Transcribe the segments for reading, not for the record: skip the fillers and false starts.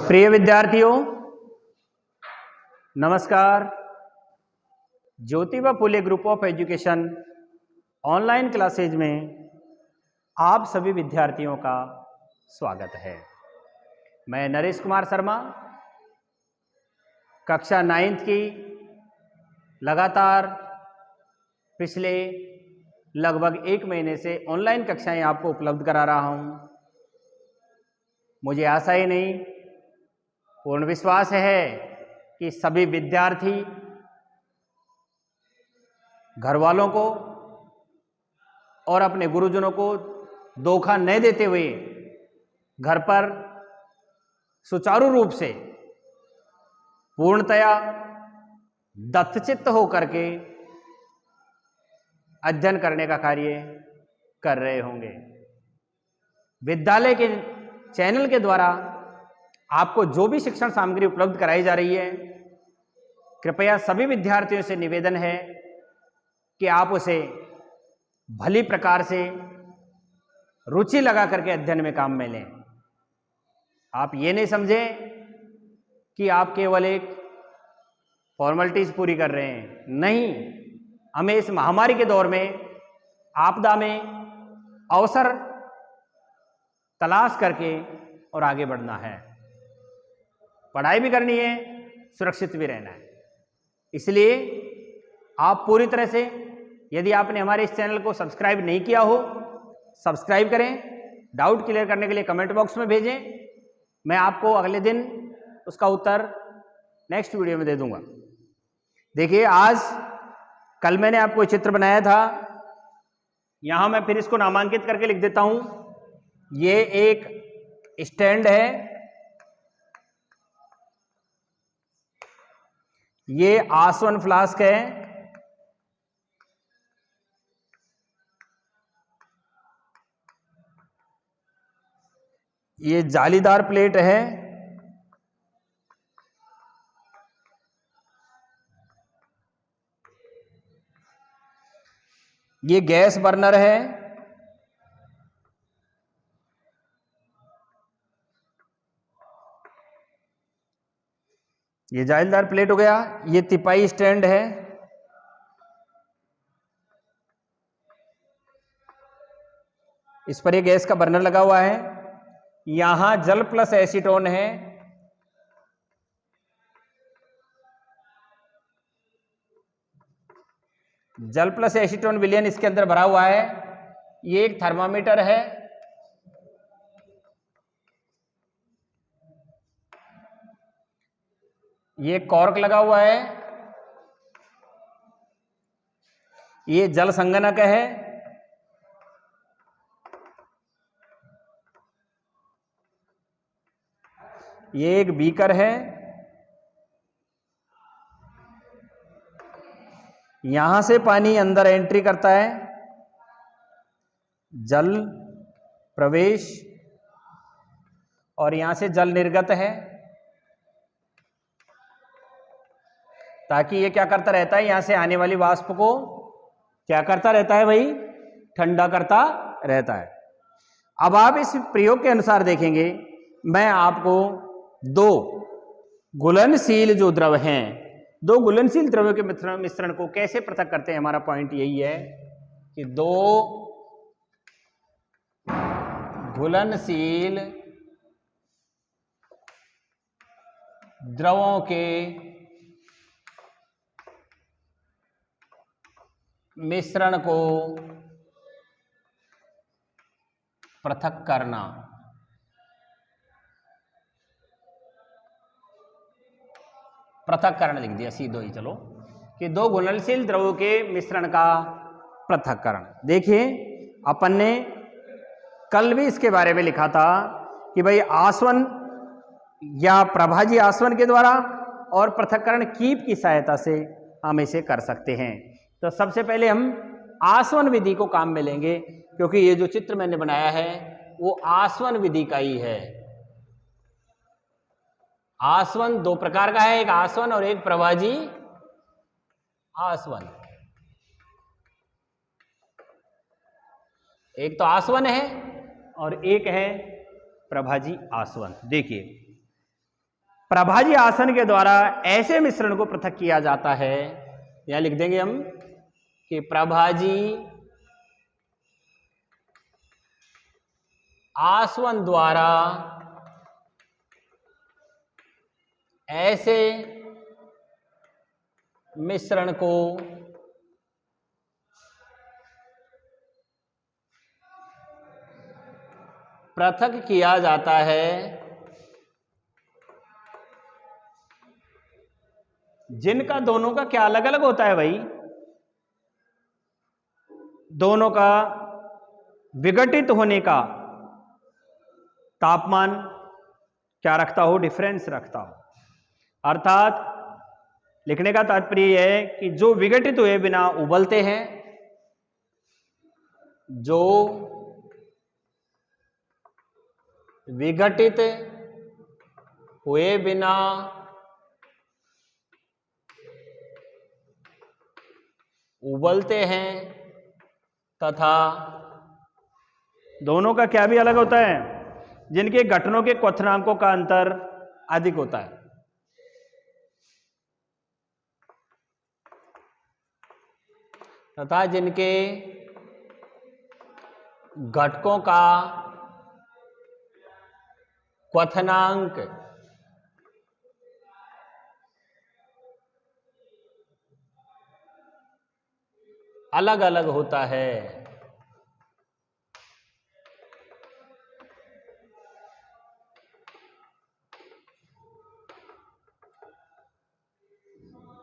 प्रिय विद्यार्थियों, नमस्कार। Jyotiba Phule group of education online classes में आप सभी विद्यार्थियों का स्वागत है। मैं नरेश कुमार शर्मा कक्षा 9th की लगातार पिछले लगभग 1 महीने से ऑनलाइन कक्षाएं आपको उपलब्ध करा रहा हूं। मुझे आशा ही नहीं, पूर्ण विश्वास है कि सभी विद्यार्थी घर वालों को और अपने गुरुजनों को धोखा न देते हुए घर पर सुचारू रूप से पूर्णतया दत्तचित्त होकर के अध्ययन करने का कार्य कर रहे होंगे। विद्यालय के चैनल के द्वारा आपको जो भी शिक्षण सामग्री उपलब्ध कराई जा रही है, कृपया सभी विद्यार्थियों से निवेदन है कि आप उसे भली प्रकार से रुचि लगा करके अध्ययन में काम में लें। आप ये नहीं समझें कि आप केवल एक फॉर्मेलिटीज पूरी कर रहे हैं। नहीं, हमें इस महामारी के दौर में, आपदा में अवसर तलाश करके और आगे बढ़ना है। पढ़ाई भी करनी है, सुरक्षित भी रहना है। इसलिए आप पूरी तरह से, यदि आपने हमारे इस चैनल को सब्सक्राइब नहीं किया हो, सब्सक्राइब करें। डाउट क्लियर करने के लिए कमेंट बॉक्स में भेजें। मैं आपको अगले दिन उसका उत्तर नेक्स्ट वीडियो में दे दूंगा। देखिए, कल मैंने आपको चित्र बनाया था, यहां मैं फिर इसको नामांकित करके लिख देता हूं। ये एक स्टैंड है, ये आसवन फ्लास्क है, ये जालीदार प्लेट है, ये गैस बर्नर है, ये जालीदार प्लेट हो गया, ये तिपाई स्टैंड है, इस पर ये गैस का बर्नर लगा हुआ है, यहां जल प्लस एसीटोन है, जल प्लस एसीटोन विलयन इसके अंदर भरा हुआ है, ये एक थर्मामीटर है, ये कॉर्क लगा हुआ है, ये जल संगणक है, ये एक बीकर है, यहां से पानी अंदर एंट्री करता है, जल प्रवेश, और यहां से जल निर्गत है, ताकि ये क्या करता रहता है, यहां से आने वाली वाष्प को क्या करता रहता है भाई, ठंडा करता रहता है। अब आप इस प्रयोग के अनुसार देखेंगे, मैं आपको दो घुलनशील जो द्रव हैं, दो घुलनशील द्रव्यों के मिश्रण को कैसे पृथक करते हैं, हमारा पॉइंट यही है कि दो घुलनशील द्रवों के मिश्रण को पृथक करना। पृथक्करण लिख दिया सीधो ही, चलो, कि दो घुलनशील द्रवों के मिश्रण का पृथक्करण। देखिए, अपन ने कल भी इसके बारे में लिखा था कि भाई आसवन या प्रभाजी आसवन के द्वारा और पृथक्करण कीप की सहायता से हम इसे कर सकते हैं। तो सबसे पहले हम आसवन विधि को काम में लेंगे, क्योंकि ये जो चित्र मैंने बनाया है वो आसवन विधि का ही है। आसवन दो प्रकार का है, एक आसवन और एक प्रभाजी आसवन। एक तो आसवन है और एक है प्रभाजी आसवन। देखिए, प्रभाजी आसन के द्वारा ऐसे मिश्रण को पृथक किया जाता है, यहां लिख देंगे हम कि प्रभाजी आसवन द्वारा ऐसे मिश्रण को पृथक किया जाता है जिनका दोनों का क्या अलग अलग होता है भाई, दोनों का विघटित होने का तापमान क्या रखता हो, डिफरेंस रखता हो। अर्थात लिखने का तात्पर्य यह है कि जो विघटित हुए बिना उबलते हैं, जो विघटित हुए बिना उबलते हैं तथा दोनों का क्या भी अलग होता है, जिनके घटनों के क्वथनांकों का अंतर अधिक होता है। तथा जिनके घटकों का क्वथनांक अलग अलग होता है।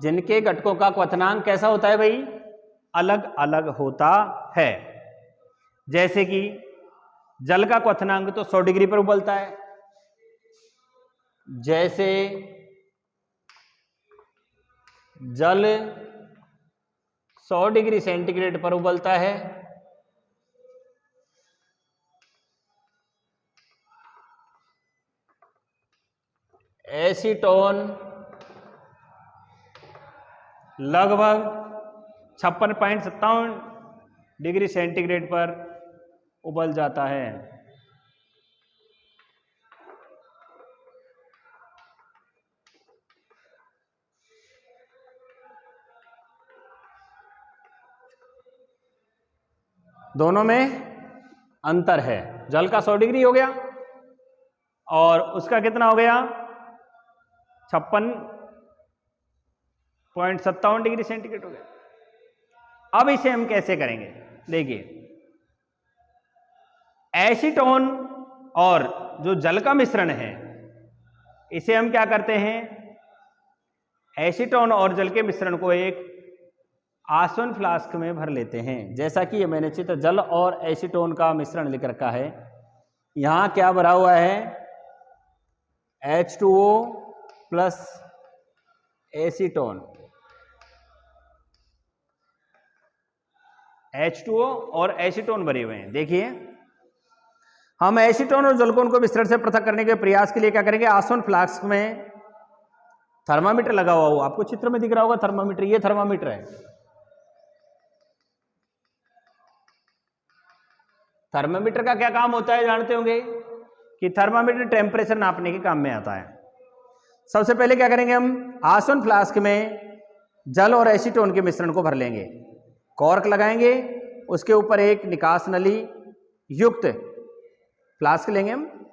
जिनके घटकों का क्वथनांक कैसा होता है भाई, अलग अलग होता है। जैसे कि जल का क्वथनांक तो 100 डिग्री पर उबलता है, जैसे जल 100 डिग्री सेंटीग्रेड पर उबलता है, एसीटोन लगभग 56.57 डिग्री सेंटीग्रेड पर उबल जाता है। दोनों में अंतर है, जल का 100 डिग्री हो गया और उसका कितना हो गया 56.57 डिग्री सेंटीग्रेड हो गया। अब इसे हम कैसे करेंगे, देखिए एसीटोन और जो जल का मिश्रण है इसे हम क्या करते हैं, एसीटोन और जल के मिश्रण को एक आसवन फ्लास्क में भर लेते हैं। जैसा कि ये मैंने चित्र जल और एसीटोन का मिश्रण लिख रखा है, यहां क्या भरा हुआ है H2O प्लस एसीटोन, H2O और एसीटोन भरे हुए हैं। देखिए हम एसीटोन और जलकोन को मिश्रण से पृथक करने के प्रयास के लिए क्या करेंगे, आसवन फ्लास्क में थर्मामीटर लगा हुआ हो, आपको चित्र में दिख रहा होगा थर्मामीटर, ये थर्मामीटर है। थर्मामीटर का क्या काम होता है जानते होंगे कि थर्मामीटर टेम्परेचर नापने के काम में आता है। सबसे पहले क्या करेंगे, हम आसवन फ्लास्क में जल और एसीटोन के मिश्रण को भर लेंगे, कॉर्क लगाएंगे, उसके ऊपर एक निकास नली युक्त फ्लास्क लेंगे हम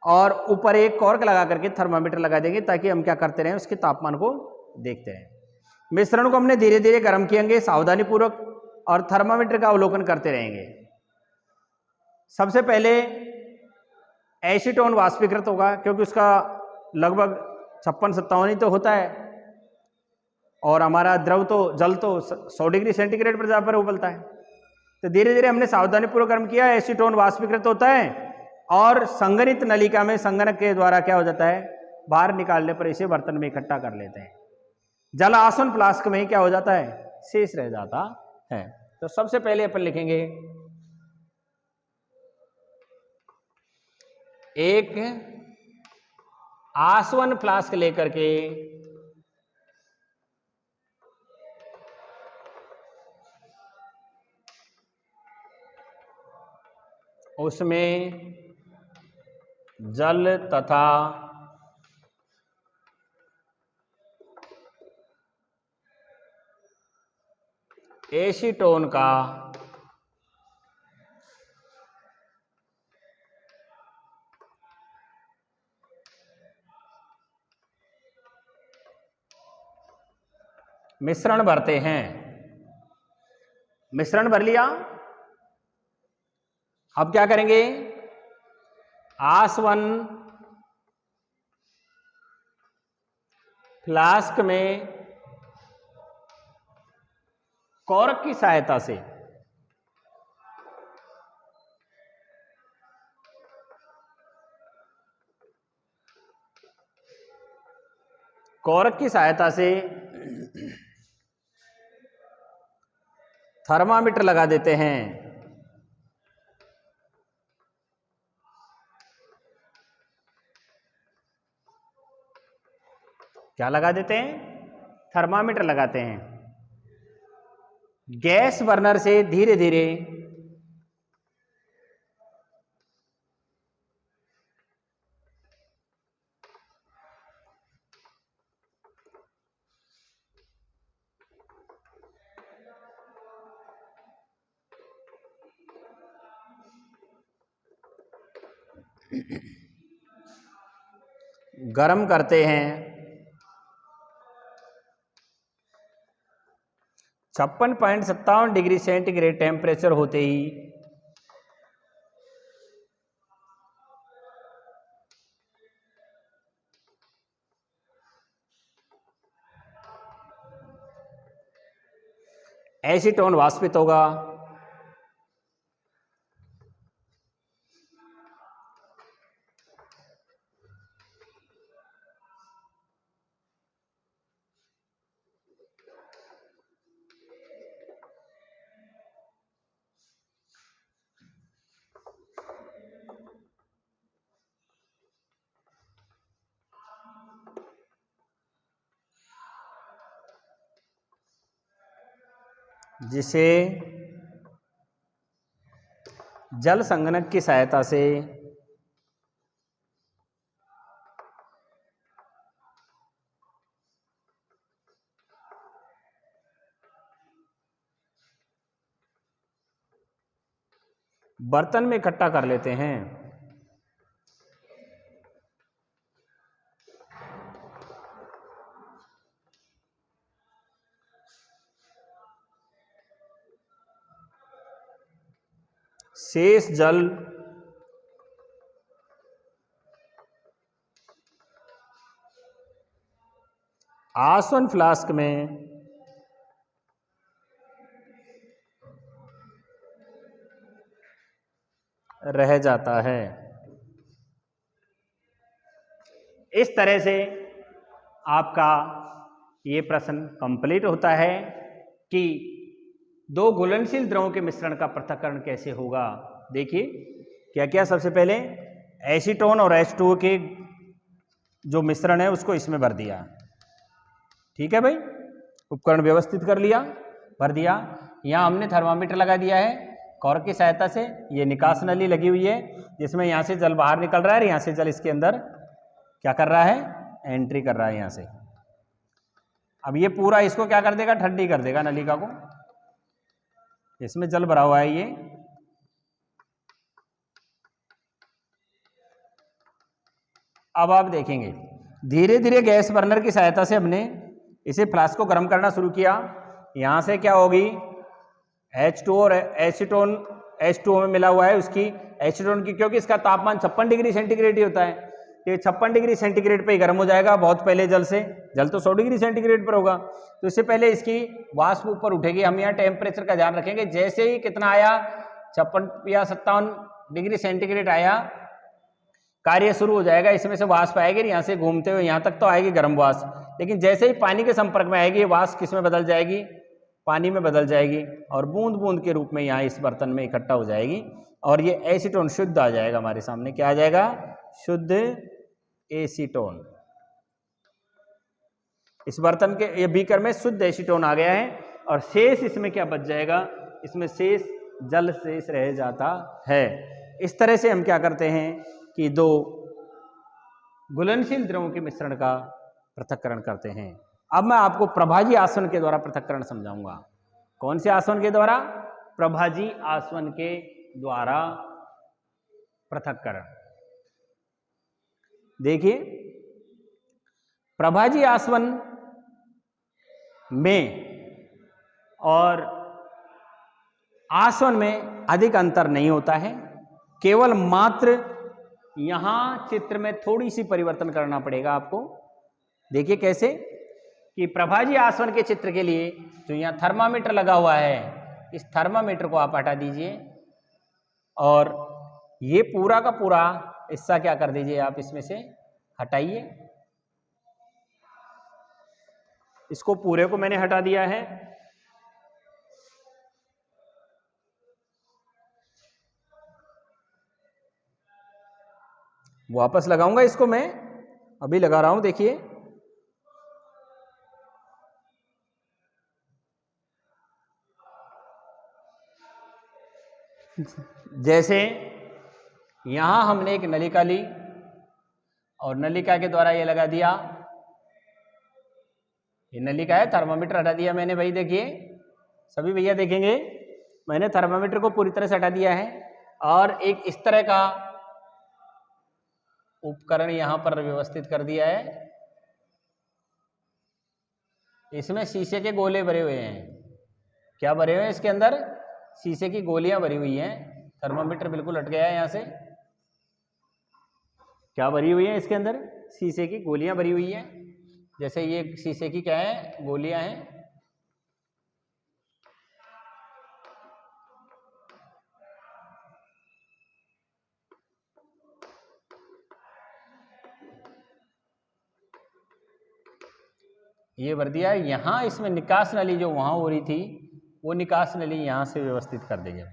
और ऊपर एक कॉर्क लगा करके थर्मामीटर लगा देंगे ताकि हम क्या करते रहें, उसके तापमान को देखते रहें। मिश्रण को हमने धीरे धीरे गर्म किएंगे सावधानी पूर्वक और थर्मामीटर का अवलोकन करते रहेंगे। सबसे पहले एसीटोन वाष्पीकृत होगा क्योंकि उसका लगभग 56-57 ही तो होता है और हमारा द्रव तो जल तो 100 डिग्री सेंटीग्रेड पर जहाँ पर उबलता है। तो धीरे धीरे हमने सावधानी पूर्वक गर्म किया, एसीटोन वाष्पीकृत होता है और संघनित नलिका में संगणक के द्वारा क्या हो जाता है, बाहर निकालने पर इसे बर्तन में इकट्ठा कर लेते हैं। जल आसवन फ्लास्क में क्या हो जाता है, शेष रह जाता है। तो सबसे पहले अपन लिखेंगे एक आसवन फ्लास्क लेकर के उसमें जल तथा एसीटोन का मिश्रण भरते हैं। मिश्रण भर लिया, अब क्या करेंगे, आसवन फ्लास्क में कॉर्क की सहायता से थर्मामीटर लगा देते हैं। क्या लगा देते हैं, थर्मामीटर लगाते हैं। गैस बर्नर से धीरे धीरे गर्म करते हैं। 56.57 डिग्री सेंटीग्रेड टेम्परेचर होते ही एसीटोन वाष्पित होगा। जिसे जल संघनक की सहायता से बर्तन में इकट्ठा कर लेते हैं। शेष जल आसवन फ्लास्क में रह जाता है। इस तरह से आपका ये प्रश्न कंप्लीट होता है कि दो घुलनशील द्रवों के मिश्रण का पृथक्करण कैसे होगा। देखिए क्या क्या, सबसे पहले एसीटोन और H2O के जो मिश्रण है उसको इसमें भर दिया, ठीक है भाई, उपकरण व्यवस्थित कर लिया, भर दिया। यहाँ हमने थर्मामीटर लगा दिया है कॉर्क की सहायता से, ये निकास नली लगी हुई है जिसमें यहाँ से जल बाहर निकल रहा है और यहाँ से जल इसके अंदर क्या कर रहा है, एंट्री कर रहा है यहाँ से। अब ये पूरा इसको क्या कर देगा, ठंडी कर देगा नलिका को। इसमें जल भरा हुआ है ये, अब आप देखेंगे धीरे धीरे गैस बर्नर की सहायता से हमने इसे फ्लास्क को गर्म करना शुरू किया। यहाँ से क्या होगी, H2 और एसीटोन H2O में मिला हुआ है उसकी एसीटोन की, क्योंकि इसका तापमान 56 डिग्री सेंटीग्रेड ही होता है, ये 56 डिग्री सेंटीग्रेड पे ही गर्म हो जाएगा बहुत पहले जल से। जल तो 100 डिग्री सेंटीग्रेड पर होगा, तो इससे पहले इसकी वाष्प ऊपर उठेगी। हम यहाँ टेम्परेचर का ध्यान रखेंगे, जैसे ही कितना आया 56 या 57 डिग्री सेंटीग्रेड आया, कार्य शुरू हो जाएगा, इसमें से वाष्प आएगी, यहाँ से घूमते हुए यहाँ तक तो आएगी गर्म वाष्प, लेकिन जैसे ही पानी के संपर्क में आएगी ये वाष्प किस में बदल जाएगी, पानी में बदल जाएगी और बूंद बूंद के रूप में यहाँ इस बर्तन में इकट्ठा हो जाएगी और ये एसीटोन शुद्ध आ जाएगा हमारे सामने। क्या आ जाएगा, शुद्ध एसीटोन। इस बर्तन के ये बीकर में शुद्ध एसीटोन आ गया है और शेष इसमें क्या बच जाएगा, इसमें शेष जल शेष रह जाता है। इस तरह से हम क्या करते हैं कि दो घुलनशील द्रवों के मिश्रण का पृथक्करण करते हैं। अब मैं आपको प्रभाजी आसवन के द्वारा पृथक्करण समझाऊंगा। कौन से आसन के द्वारा? प्रभाजी आसन के द्वारा पृथक्करण। देखिए, प्रभाजी आसन में और आसन में अधिक अंतर नहीं होता है, केवल मात्र यहां चित्र में थोड़ी सी परिवर्तन करना पड़ेगा आपको। देखिए कैसे कि प्रभाजी आसन के चित्र के लिए जो यहां थर्मामीटर लगा हुआ है, इस थर्मामीटर को आप हटा दीजिए और ये पूरा का पूरा हिस्सा क्या कर दीजिए, आप इसमें से हटाइए। इसको पूरे को मैंने हटा दिया है। वापस लगाऊंगा इसको, मैं अभी लगा रहा हूं। देखिए, जैसे यहां हमने एक नलिका ली और नलिका के द्वारा ये लगा दिया, ये नलिका है, थर्मामीटर हटा दिया मैंने भाई। देखिए सभी भैया देखेंगे, मैंने थर्मामीटर को पूरी तरह से हटा दिया है और एक इस तरह का उपकरण यहां पर व्यवस्थित कर दिया है। इसमें शीशे के गोले भरे हुए हैं। क्या भरे हुए हैं इसके अंदर? शीशे की गोलियां भरी हुई हैं। थर्मामीटर बिल्कुल हट गया है यहां से। क्या भरी हुई है इसके अंदर? शीशे की गोलियां भरी हुई है। जैसे ये शीशे की क्या है? गोलियां हैं। ये भर दिया है। यहां इसमें निकास नली जो वहां हो रही थी, वो निकास नली यहां से व्यवस्थित कर देंगे।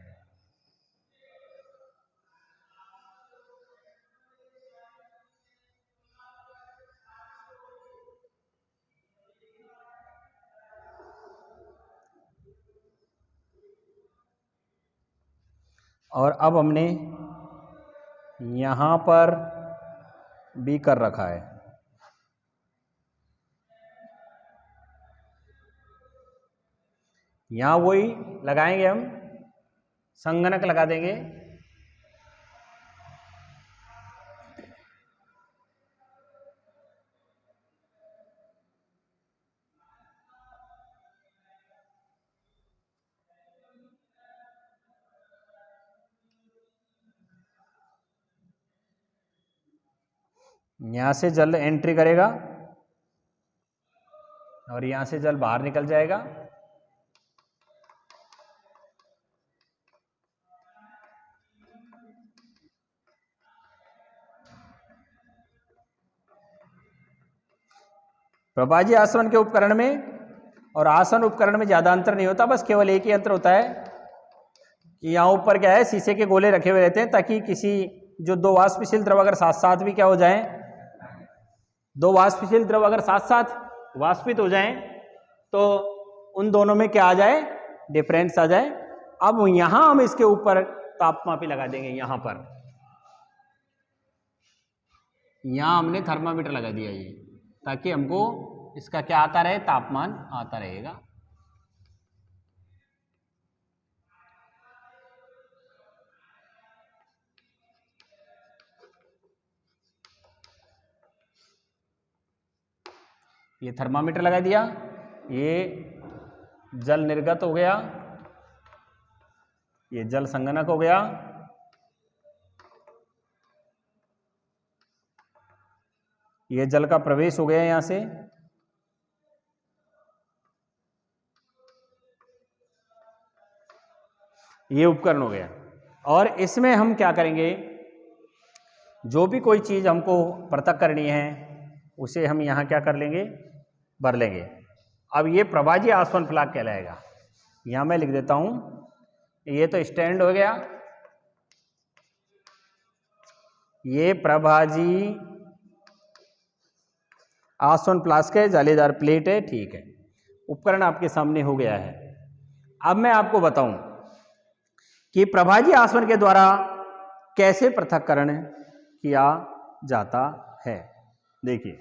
और अब हमने यहां पर भी कर रखा है। यहां वही लगाएंगे, हम संगणक लगा देंगे। यहां से जल एंट्री करेगा और यहां से जल बाहर निकल जाएगा। प्रभाजी आसन के उपकरण में और आसन उपकरण में ज़्यादा अंतर नहीं होता, बस केवल एक ही अंतर होता है कि यहाँ ऊपर क्या है, शीशे के गोले रखे हुए रहते हैं ताकि किसी जो दो वाष्पशील द्रव अगर साथ साथ भी क्या हो जाएं, दो वाष्पशील द्रव अगर साथ साथ वाष्पित हो जाएं तो उन दोनों में क्या आ जाए, डिफरेंस आ जाए। अब यहाँ हम इसके ऊपर तापमापी लगा देंगे। यहाँ पर यहाँ हमने थर्मामीटर लगा दिया ये, ताकि हमको इसका क्या आता रहे, तापमान आता रहेगा। ये थर्मामीटर लगा दिया, ये जल निर्गत हो गया, ये जल संगणक हो गया, ये जल का प्रवेश हो गया यहां से। ये उपकरण हो गया। और इसमें हम क्या करेंगे, जो भी कोई चीज हमको पृथक करनी है उसे हम यहां क्या कर लेंगे, भर लेंगे। अब ये प्रभाजी आसवन फलक कहलाएगा। यहां मैं लिख देता हूं, ये तो स्टैंड हो गया, ये प्रभाजी आसवन फ्लास्क है, जालीदार प्लेट है, ठीक है। उपकरण आपके सामने हो गया है। अब मैं आपको बताऊं कि प्रभाजी आसवन के द्वारा कैसे पृथक्करण किया जाता है। देखिए,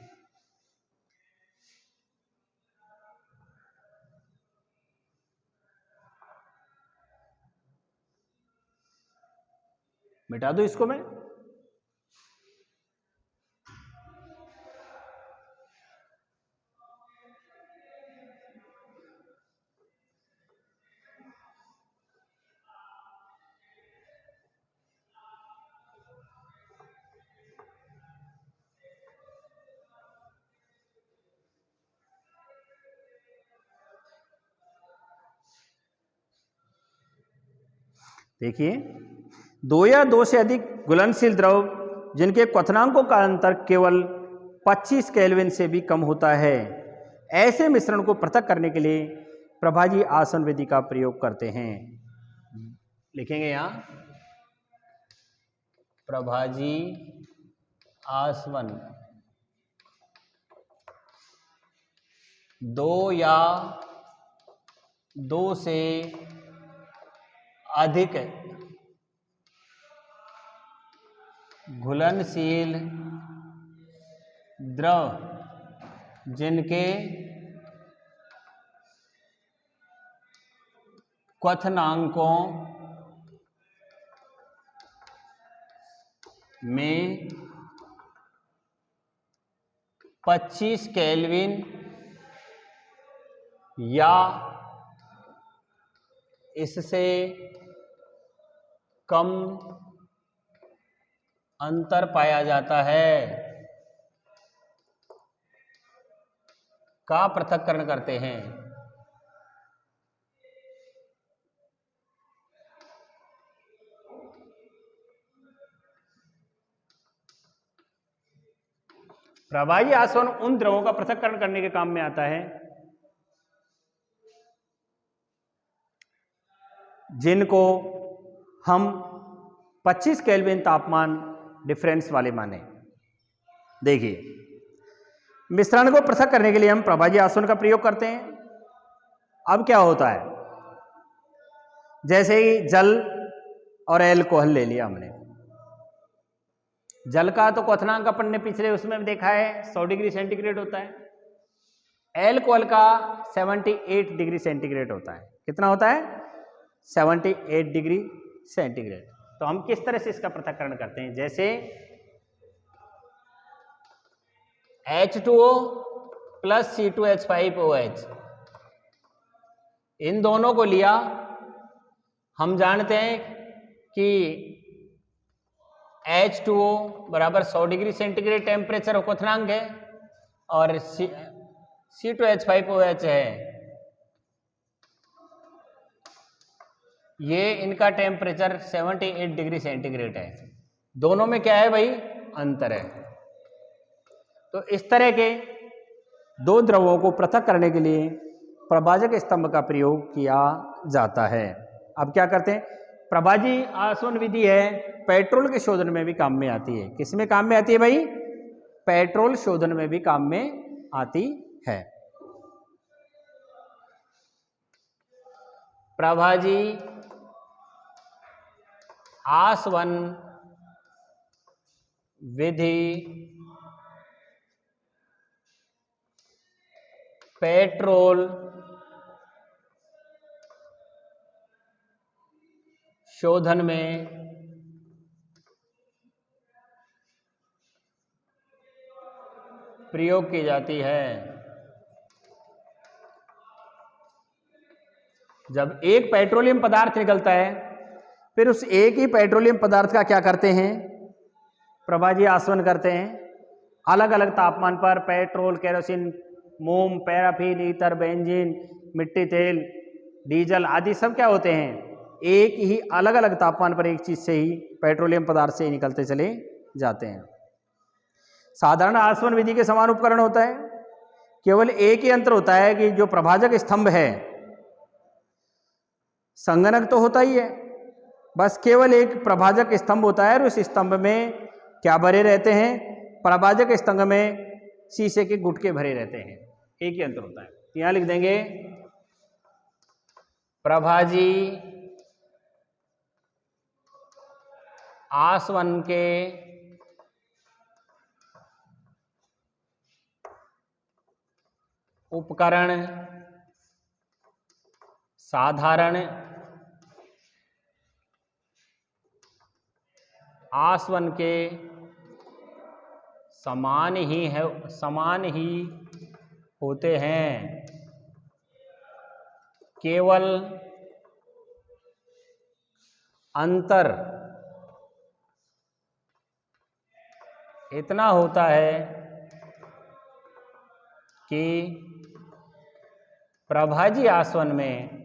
मिटा दो इसको मैं। देखिए, दो या दो से अधिक घुलनशील द्रव जिनके क्वथनांकों का अंतर केवल 25 केल्विन से भी कम होता है, ऐसे मिश्रण को पृथक करने के लिए प्रभाजी आसवन विधि का प्रयोग करते हैं। लिखेंगे यहां प्रभाजी आसवन। दो या दो से अधिक घुलनशील द्रव जिनके क्वथनांकों में 25 केल्विन या इससे कम अंतर पाया जाता है का पृथक्करण करते हैं। प्रभाजी आसवन उन द्रवों का पृथक्करण करने के काम में आता है जिनको हम 25 केल्विन तापमान डिफरेंस वाले माने। देखिए, मिश्रण को पृथक करने के लिए हम प्रभाजी आसवन का प्रयोग करते हैं। अब क्या होता है, जैसे ही जल और एल्कोहल ले लिया हमने। जल का तो क्वथनांक अपन ने पिछले उसमें देखा है 100 डिग्री सेंटीग्रेड होता है। एल्कोहल का 78 डिग्री सेंटीग्रेड होता है। कितना होता है? 78 डिग्री सेंटीग्रेड। तो हम किस तरह से इसका पृथक्करण करते हैं, जैसे H2O प्लस C2H5OH, इन दोनों को लिया। हम जानते हैं कि H2O बराबर 100 डिग्री सेंटीग्रेड टेम्परेचर क्वथनांक है और C2H5OH है, ये इनका टेम्परेचर 78 डिग्री सेंटीग्रेड है। दोनों में क्या है भाई? अंतर है। तो इस तरह के दो द्रवों को पृथक करने के लिए प्रभाजक स्तंभ का प्रयोग किया जाता है। अब क्या करते हैं, प्रभाजी आसवन विधि है पेट्रोल के शोधन में भी काम में आती है। किस में काम में आती है भाई? पेट्रोल शोधन में भी काम में आती है। प्रभाजी आसवन विधि पेट्रोल शोधन में प्रयोग की जाती है। जब एक पेट्रोलियम पदार्थ निकलता है, फिर उस एक ही पेट्रोलियम पदार्थ का क्या करते हैं? प्रभाजी आसवन करते हैं। अलग अलग तापमान पर पेट्रोल, केरोसिन, मोम, पैराफिन, ईथर, बेंजीन, मिट्टी तेल, डीजल आदि सब क्या होते हैं? एक ही अलग अलग तापमान पर एक चीज से ही, पेट्रोलियम पदार्थ से ही निकलते चले जाते हैं। साधारण आसवन विधि के समान उपकरण होता है। केवल एक ही अंतर होता है कि जो प्रभाजक स्तंभ है, संगणक तो होता ही है, बस केवल एक प्रभाजक स्तंभ होता है और उस स्तंभ में क्या भरे रहते हैं? प्रभाजक स्तंभ में शीशे के गुटके भरे रहते हैं। एक ही अंतर होता है। यहां लिख देंगे प्रभाजी आसवन के उपकरण साधारण आसवन के समान ही होते हैं, केवल अंतर इतना होता है कि प्रभाजी आसवन में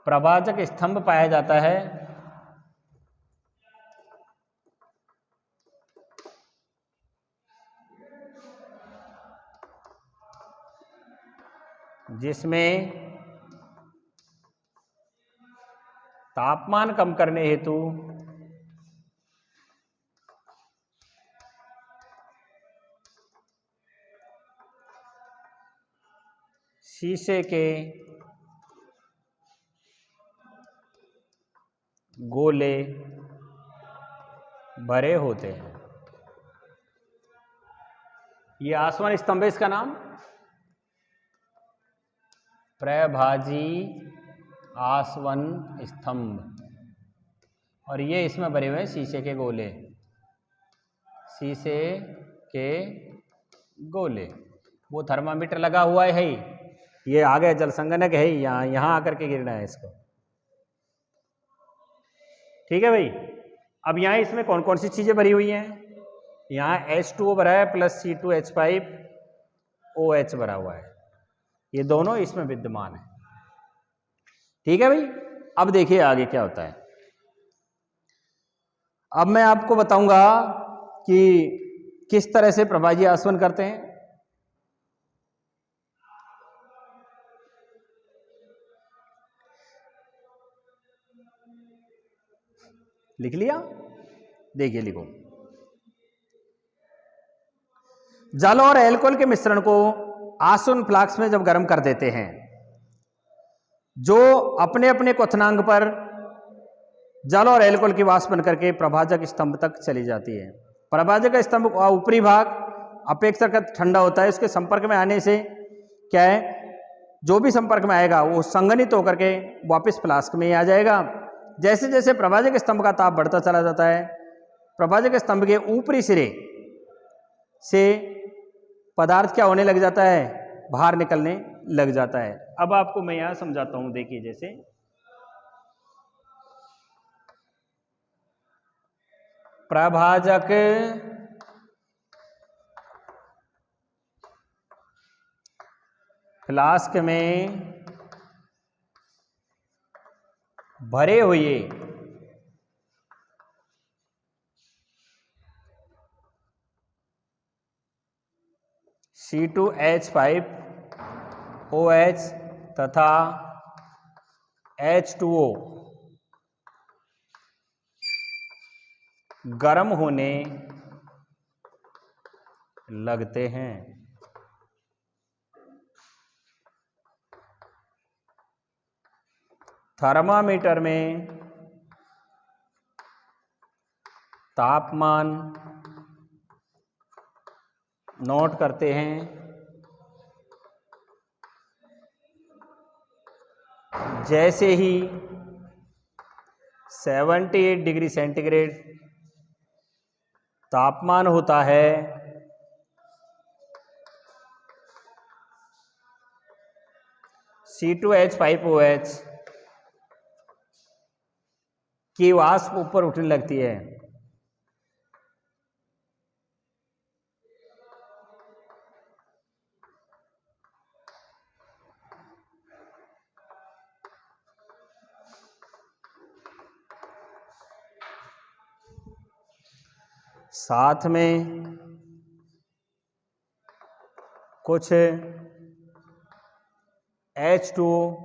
प्रभाजक स्तंभ पाया जाता है, जिसमें तापमान कम करने हेतु शीशे के गोले भरे होते हैं। ये आसवन स्तंभ है, इसका नाम प्रभाजी आसवन स्तंभ, और ये इसमें भरे हुए हैं शीशे के गोले, शीशे के गोले। वो थर्मामीटर लगा हुआ है ही, ये आगे जल संगणक है ही, यहाँ आकर के गिरना है इसको। ठीक है भाई। अब यहाँ इसमें कौन कौन सी चीज़ें भरी हुई हैं? यहाँ H2O भरा है प्लस C2H5OH भरा हुआ है, ये दोनों इसमें विद्यमान है। ठीक है भाई। अब देखिए आगे क्या होता है। अब मैं आपको बताऊंगा कि किस तरह से प्रभाजी आसवन करते हैं। लिख लिया? देखिए लिखो। जल और एल्कोहल के मिश्रण को आसवन फ्लास्क में जब गर्म कर देते हैं, जो अपने अपने क्वथनांक पर जल और एल्कोहल की वाष्प बन करके प्रभाजक स्तंभ तक चली जाती है। प्रभाजक स्तंभ का ऊपरी भाग अपेक्षाकृत ठंडा होता है, उसके संपर्क में आने से क्या है, जो भी संपर्क में आएगा वो संघनित होकर के वापस फ्लास्क में ही आ जाएगा। जैसे जैसे प्रभाजक स्तंभ का ताप बढ़ता चला जाता है, प्रभाजक स्तंभ के ऊपरी सिरे से पदार्थ क्या होने लग जाता है, बाहर निकलने लग जाता है। अब आपको मैं यहां समझाता हूं। देखिए, जैसे प्रभाजक फ्लास्क में भरे हुए C2H5OH तथा H2O गर्म होने लगते हैं। थर्मामीटर में तापमान नोट करते हैं। जैसे ही 78 डिग्री सेंटीग्रेड तापमान होता है, C2H5OH की वाष्प ऊपर उठने लगती है। साथ में कुछ H2O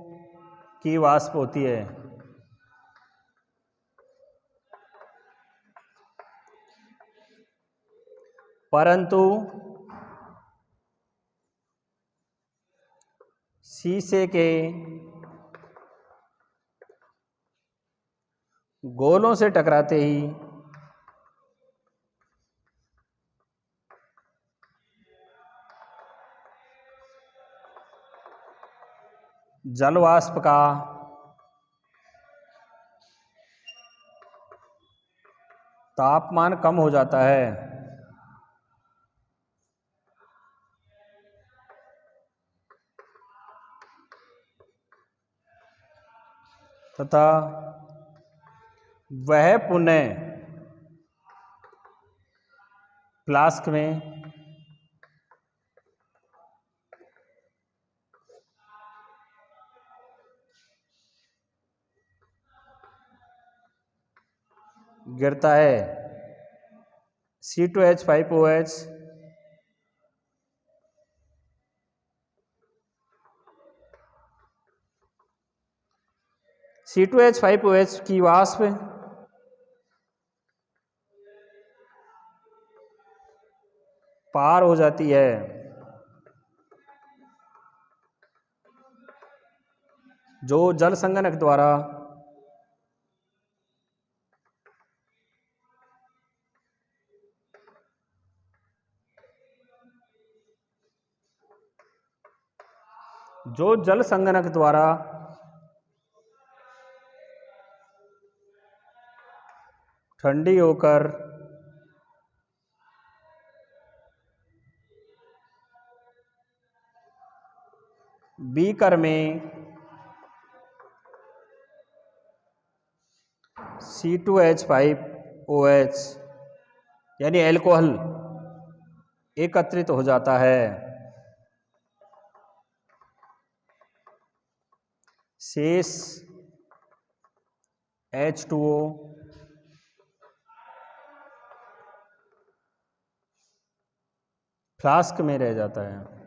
की वाष्प होती है। परंतु शीशे के गोलों से टकराते ही जल वाष्प का तापमान कम हो जाता है तथा वह पुनः फ्लास्क में गिरता है। C2H5OH C2H5OH की वाष्प पार हो जाती है जो जल संगणक द्वारा ठंडी होकर बीकर में C2H5OH यानी एल्कोहल एकत्रित हो जाता है। शेष H2O फ्लास्क में रह जाता है।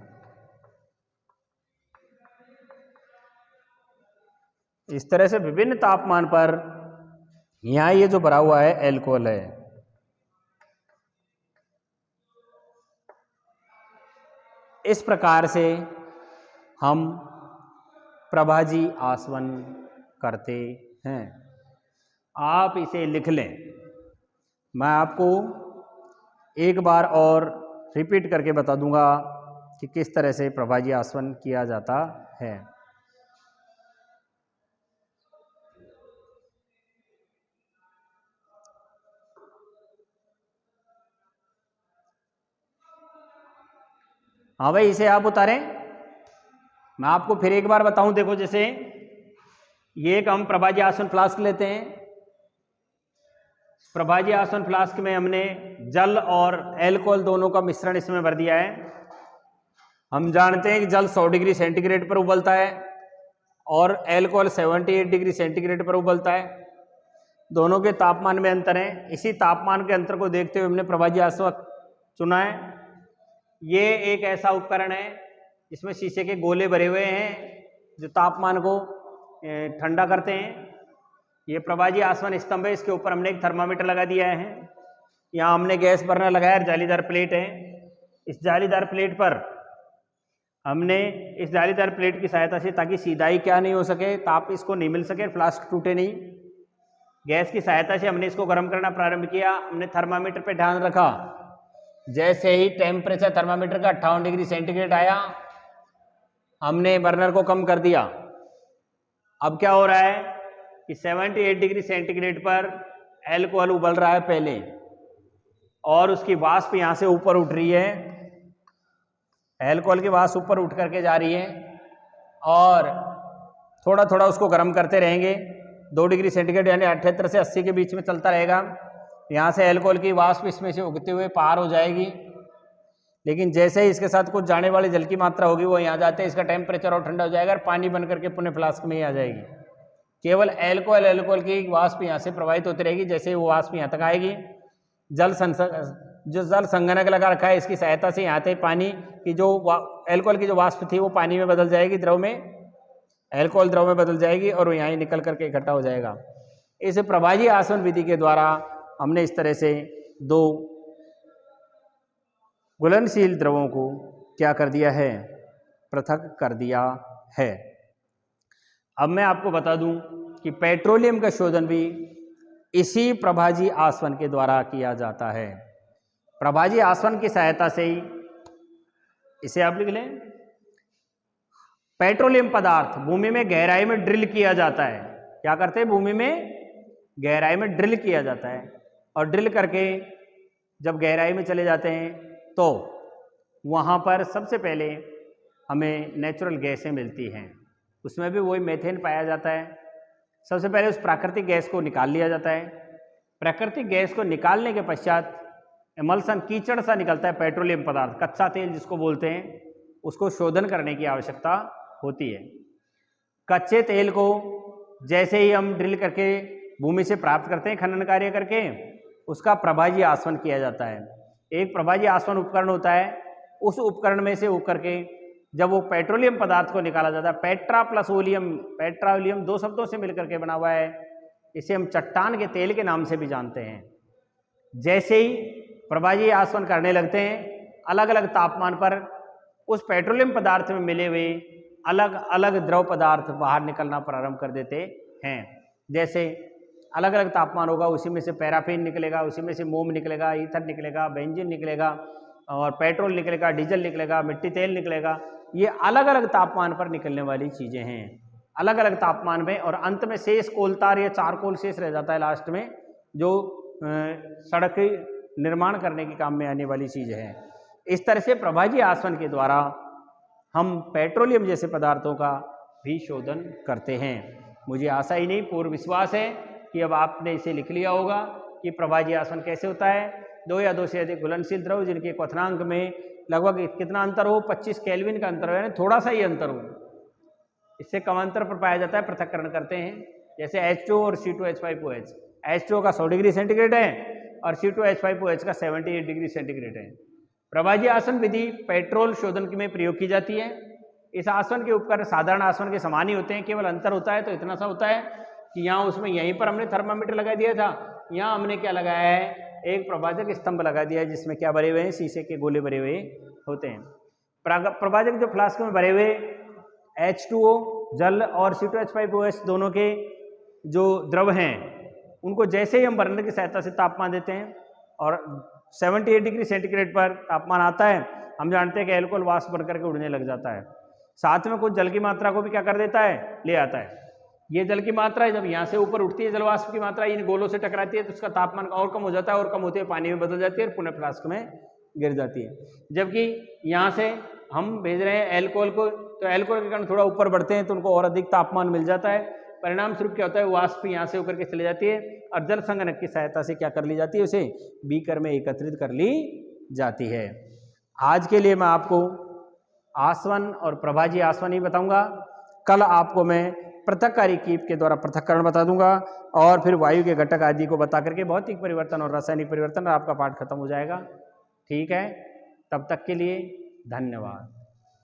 इस तरह से विभिन्न तापमान पर यहाँ ये जो भरा हुआ है एल्कोहल है। इस प्रकार से हम प्रभाजी आसवन करते हैं। आप इसे लिख लें। मैं आपको एक बार और रिपीट करके बता दूंगा कि किस तरह से प्रभाजी आसवन किया जाता है। हाँ भाई, इसे आप उतारें। मैं आपको फिर एक बार बताऊं। देखो, जैसे ये एक हम प्रभाजी आसवन फ्लास्क लेते हैं। प्रभाजी आसवन फ्लास्क में हमने जल और एल्कोहल दोनों का मिश्रण इसमें भर दिया है। हम जानते हैं कि जल 100 डिग्री सेंटीग्रेड पर उबलता है और एल्कोहल 78 डिग्री सेंटीग्रेड पर उबलता है। दोनों के तापमान में अंतर है। इसी तापमान के अंतर को देखते हुए हमने प्रभाजी आसवन चुना है। ये एक ऐसा उपकरण है जिसमें शीशे के गोले भरे हुए हैं जो तापमान को ठंडा करते हैं। ये प्रभाजी आसवन स्तंभ है। इसके ऊपर हमने एक थर्मामीटर लगा दिया है। यहाँ हमने गैस बर्नर लगाया है। जालीदार प्लेट है। इस जालीदार प्लेट पर हमने इस जालीदार प्लेट की सहायता से, ताकि सीधाई क्या नहीं हो सके, ताप इसको नहीं मिल सके, फ्लास्क टूटे नहीं, गैस की सहायता से हमने इसको गर्म करना प्रारंभ किया। हमने थर्मामीटर पे ध्यान रखा। जैसे ही टेम्परेचर थर्मामीटर का 58 डिग्री सेंटीग्रेड आया, हमने बर्नर को कम कर दिया। अब क्या हो रहा है कि 78 डिग्री सेंटीग्रेड पर एल्कोहल उबल रहा है पहले, और उसकी वाष्प यहाँ से ऊपर उठ रही है। एल्कोहल की वाष्प ऊपर उठ करके जा रही है और थोड़ा थोड़ा उसको गर्म करते रहेंगे। 2 डिग्री सेंटीग्रेड यानी 78 से 80 के बीच में चलता रहेगा। यहाँ से एल्कोहल की वाष्प इसमें से उगते हुए पार हो जाएगी। लेकिन जैसे ही इसके साथ कुछ जाने वाली जल की मात्रा होगी, वो यहाँ जाते हैं, इसका टेम्परेचर और ठंडा हो जाएगा और पानी बन करके पुनः फ्लास्क में ही आ जाएगी। केवल एल्कोहल की वाष्प यहाँ से प्रवाहित होती रहेगी। जैसे वो वाष्प यहाँ तक आएगी, जो जल संगणक लगा रखा है, इसकी सहायता से यहाँ से पानी की जो एल्कोहल की जो वाष्प थी वो पानी में बदल जाएगी, द्रव में, एल्कोहल द्रव में बदल जाएगी और वो यहाँ ही निकल करके इकट्ठा हो जाएगा। इस प्रभाजी आसवन विधि के द्वारा हमने इस तरह से 2 घुलनशील द्रवों को क्या कर दिया है, पृथक कर दिया है। अब मैं आपको बता दूं कि पेट्रोलियम का शोधन भी इसी प्रभाजी आसवन के द्वारा किया जाता है। प्रभाजी आसवन की सहायता से ही, इसे आप लिख लें, पेट्रोलियम पदार्थ भूमि में गहराई में ड्रिल किया जाता है। क्या करते हैं? भूमि में गहराई में ड्रिल किया जाता है, और ड्रिल करके जब गहराई में चले जाते हैं तो वहाँ पर सबसे पहले हमें नेचुरल गैसें मिलती हैं। उसमें भी वही मीथेन पाया जाता है। सबसे पहले उस प्राकृतिक गैस को निकाल लिया जाता है। प्राकृतिक गैस को निकालने के पश्चात एमल्सन कीचड़ सा निकलता है, पेट्रोलियम पदार्थ, कच्चा तेल जिसको बोलते हैं, उसको शोधन करने की आवश्यकता होती है। कच्चे तेल को जैसे ही हम ड्रिल करके भूमि से प्राप्त करते हैं, खनन कार्य करके, उसका प्रभाजी आसवन किया जाता है। एक प्रभाजी आसवन उपकरण होता है, उस उपकरण में से होकर के जब वो पेट्रोलियम पदार्थ को निकाला जाता है, पेट्रा प्लस ओलियम, पेट्रोलियम दो शब्दों से मिलकर के बना हुआ है, इसे हम चट्टान के तेल के नाम से भी जानते हैं। जैसे ही प्रभाजी आसवन करने लगते हैं, अलग अलग तापमान पर उस पेट्रोलियम पदार्थ में मिले हुए अलग अलग द्रव पदार्थ बाहर निकलना प्रारंभ कर देते हैं। जैसे अलग अलग तापमान होगा, उसी में से पैराफिन निकलेगा, उसी में से मोम निकलेगा, ईथर निकलेगा, बेंजीन निकलेगा, और पेट्रोल निकलेगा, डीजल निकलेगा, मिट्टी तेल निकलेगा। ये अलग अलग तापमान पर निकलने वाली चीज़ें हैं, अलग अलग तापमान में। और अंत में शेष कोलतार या चारकोल शेष रह जाता है लास्ट में, जो सड़क निर्माण करने के काम में आने वाली चीज़ है। इस तरह से प्रभाजी आसवन के द्वारा हम पेट्रोलियम जैसे पदार्थों का भी शोधन करते हैं। मुझे आशा ही नहीं, पूर्ण विश्वास है कि अब आपने इसे लिख लिया होगा कि प्रभाजी आसवन कैसे होता है। दो या दो से अधिक घुलनशील द्रव जिनके क्वथनांक में लगभग कितना अंतर हो, 25 केल्विन का अंतर हो, यानी थोड़ा सा ही अंतर हो, इससे कम अंतर पर पाया जाता है, पृथक्करण करते हैं। जैसे H2 और C2H5OH, H2O का 100 डिग्री सेंटीग्रेड है और C2H5OH का 78 डिग्री सेंटीग्रेड है। प्रभाजी आसवन विधि पेट्रोल शोधन में प्रयोग की जाती है। इस आसवन के उपकरण साधारण आसवन के समान ही होते हैं, केवल अंतर होता है तो इतना सा होता है कि यहाँ उसमें यहीं पर हमने थर्मामीटर लगा दिया था, यहाँ हमने क्या लगाया है, एक प्रभाजक स्तंभ लगा दिया है जिसमें क्या भरे हुए हैं, शीशे के गोले भरे हुए होते हैं। प्रभाजक जो फ्लास्क में भरे हुए H2O जल और C2H5OH दोनों के जो द्रव हैं, उनको जैसे ही हम बर्नर की सहायता से तापमान देते हैं और 78 डिग्री सेंटीग्रेड पर तापमान आता है, हम जानते हैं कि एल्कोहल वाष्प बनकर के उड़ने लग जाता है। साथ में कुछ जल की मात्रा को भी क्या कर देता है, ले आता है। ये जल की मात्रा है, जब यहाँ से ऊपर उठती है जल वाष्प की मात्रा, इन गोलों से टकराती है तो उसका तापमान और कम हो जाता है, और कम होते हुए पानी में बदल जाती है और पुनः फ्लास्क में गिर जाती है। जबकि यहाँ से हम भेज रहे हैं एल्कोहल को, तो एल्कोहल के कारण थोड़ा ऊपर बढ़ते हैं तो उनको और अधिक तापमान मिल जाता है। परिणाम स्वरूप क्या होता है, वाष्प यहाँ से होकर के चले जाती है और जल संघनक की सहायता से क्या कर ली जाती है, उसे बीकर में एकत्रित कर ली जाती है। आज के लिए मैं आपको आसवन और प्रभाजी आसवन ही बताऊंगा। कल आपको मैं पृथक्कारी कीप के द्वारा पृथक्करण बता दूंगा, और फिर वायु के घटक आदि को बता करके भौतिक परिवर्तन और रासायनिक परिवर्तन, आपका पाठ खत्म हो जाएगा। ठीक है, तब तक के लिए धन्यवाद।